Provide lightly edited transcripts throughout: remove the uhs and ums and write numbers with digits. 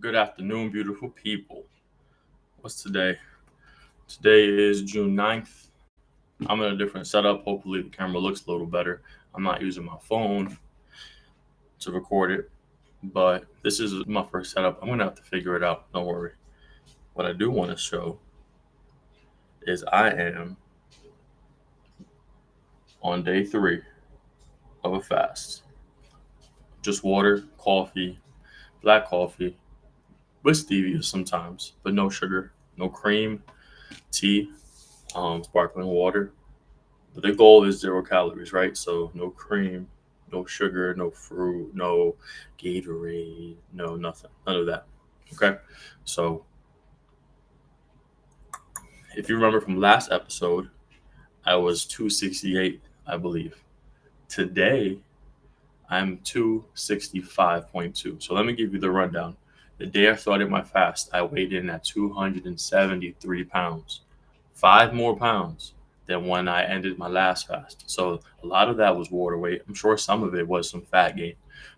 Good afternoon, beautiful people. What's today? Today is June 9th. I'm in a different setup. Hopefully, the camera looks a little better. I'm not using my phone to record it, but this is my first setup. I'm going to have to figure it out. Don't worry. What I do want to show is I am on day 3 of a fast. Just water, coffee, black coffee, with stevia sometimes, but no sugar, no cream, tea, sparkling water. But the goal is 0 calories, right? So no cream, no sugar, no fruit, no Gatorade, no nothing, none of that. Okay. So if you remember from last episode, I was 268, I believe. Today, I'm 265.2. So let me give you the rundown. The day I started my fast, I weighed in at 273 pounds, 5 more pounds than when I ended my last fast. So a lot of that was water weight. I'm sure some of it was some fat gain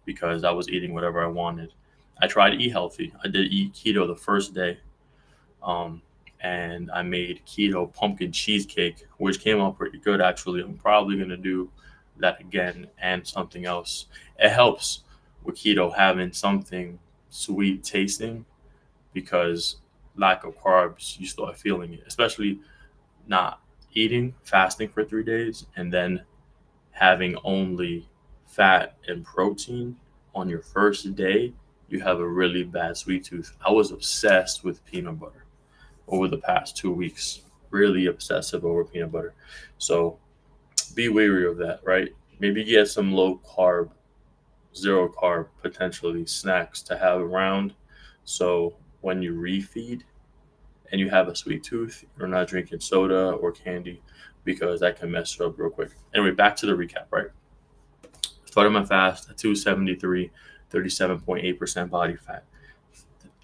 because I was eating whatever I wanted. I tried to eat healthy. I did eat keto the first day, um, and I made keto pumpkin cheesecake, which came out pretty good actually. I'm probably gonna do that again and something else. It helps with keto having something sweet tasting because lack of carbs, you start feeling it, especially not eating, fasting for 3 days, and then having only fat and protein on your first day, you have a really bad sweet tooth. I was obsessed with peanut butter over the past 2 weeks, really obsessive over peanut butter. So be wary of that, right? Maybe get some low carb, 0 carb, potentially snacks to have around. So when you refeed, and you have a sweet tooth, you're not drinking soda or candy because that can mess you up real quick. Anyway, back to the recap, right? Started my fast at 273, 37.8% body fat.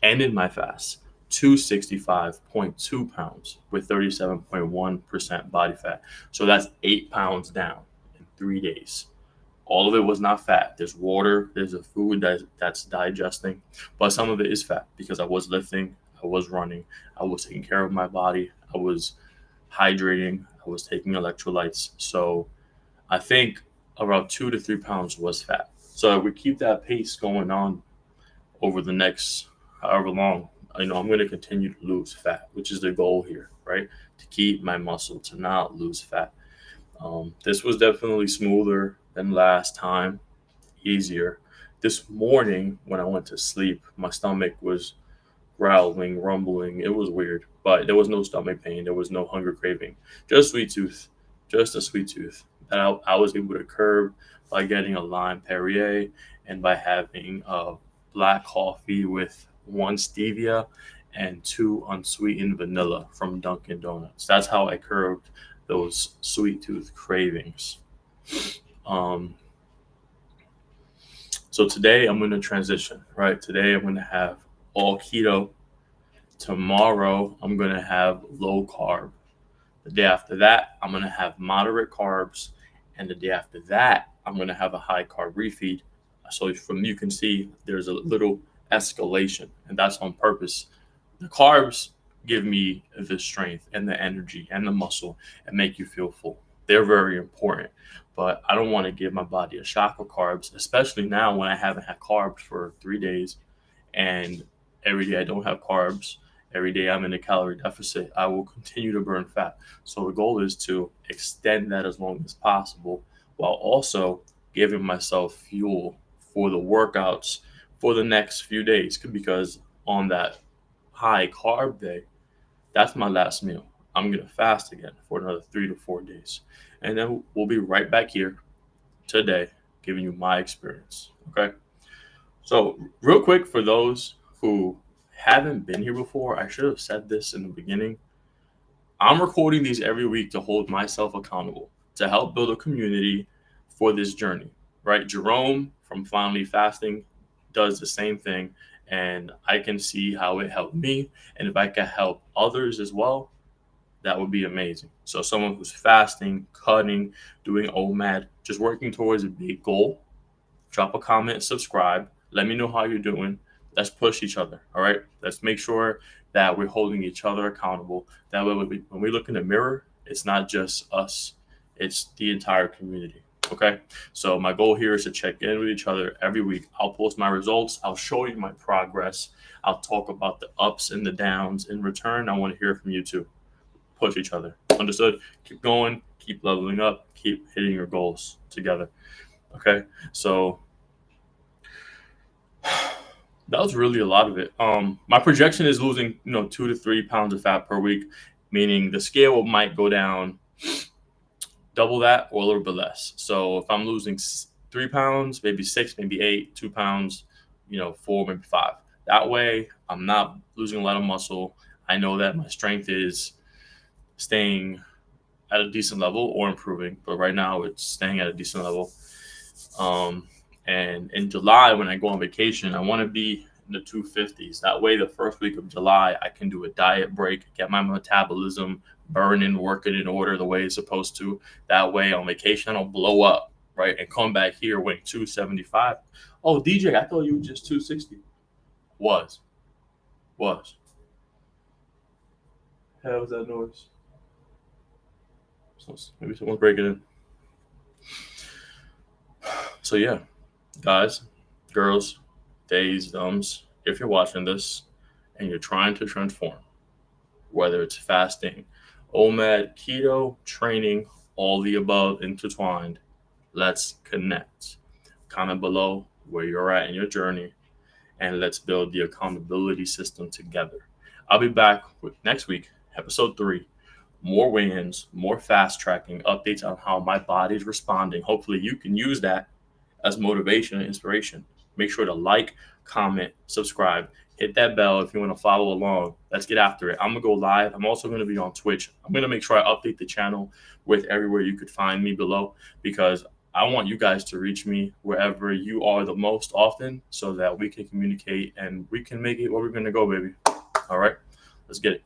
Ended my fast 265.2 pounds with 37.1% body fat. So that's 8 pounds down in 3 days. All of it was not fat. There's water, there's a food that's digesting, but some of it is fat because I was lifting, I was running, I was taking care of my body, I was hydrating, I was taking electrolytes. So I think around 2 to 3 pounds was fat. So if we keep that pace going on over the next however long, I'm going to continue to lose fat, which is the goal here, right? To keep my muscle, to not lose fat. This was definitely smoother than last time, easier. This morning, when I went to sleep, my stomach was growling, rumbling. It was weird, but there was no stomach pain. There was no hunger craving. Just sweet tooth, just a sweet tooth that I was able to curb by getting a lime Perrier and by having a black coffee with 1 stevia and 2 unsweetened vanilla from Dunkin' Donuts. That's how I curbed those sweet tooth cravings. Um, so today I'm going to transition, right? Today I'm going to have all keto. Tomorrow I'm going to have low carb. The day after that, I'm going to have moderate carbs. And the day after that, I'm going to have a high carb refeed. So from you can see there's a little escalation, and that's on purpose. The carbs give me the strength and the energy and the muscle and make you feel full. They're very important, but I don't want to give my body a shock of carbs, especially now when I haven't had carbs for 3 days and every day I don't have carbs. Every day I'm in a calorie deficit. I will continue to burn fat. So the goal is to extend that as long as possible while also giving myself fuel for the workouts for the next few days because on that high carb day, that's my last meal. I'm going to fast again for another 3 to 4 days. And then we'll be right back here today giving you my experience. Okay. So, real quick, for those who haven't been here before, I should have said this in the beginning. I'm recording these every week to hold myself accountable, to help build a community for this journey, right? Jerome from Finally Fasting does the same thing, and I can see how it helped me. And if I can help others as well, that would be amazing. So, someone who's fasting, cutting, doing OMAD, just working towards a big goal, drop a comment, subscribe. Let me know how you're doing. let's push each other. All right. Let's make sure that we're holding each other accountable. That way, when we look in the mirror, it's not just us, it's the entire community. Okay. So my goal here is to check in with each other every week. I'll post my results. I'll show you my progress. I'll talk about the ups and the downs. In return, I want to hear from you too. Push each other. Understood? Keep going. Keep leveling up. Keep hitting your goals together. Okay. So that was really a lot of it. My projection is losing, 2 to 3 pounds of fat per week, meaning the scale might go down double that or a little bit less. So if I'm losing 3 pounds, maybe 6, maybe 8, 2 pounds, 4, maybe 5. That way, I'm not losing a lot of muscle. I know that my strength is staying at a decent level or improving, but right now it's staying at a decent level. And in July, when I go on vacation, I want to be in the 250s. That way, the first week of July, I can do a diet break, get my metabolism burning, working in order the way it's supposed to. That way, on vacation, I don't blow up, right? And come back here weighing 275. Oh, DJ, I thought you were just 260. Was. Hell was that noise? Maybe someone's breaking in. So yeah, guys, girls, days, dumbs, if you're watching this and you're trying to transform, whether it's fasting, OMAD, keto, training, all the above intertwined, let's connect. Comment below where you're at in your journey, and let's build the accountability system together. I'll be back with next week, episode 3. More weigh-ins, more fast tracking, updates on how my body's responding. Hopefully you can use that as motivation and inspiration. Make sure to like, comment, subscribe, hit that bell if you want to follow along. Let's get after it. I'm going to go live. I'm also going to be on Twitch. I'm going to make sure I update the channel with everywhere you could find me below, because I want you guys to reach me wherever you are the most often so that we can communicate and we can make it where we're going to go, baby. All right, let's get it.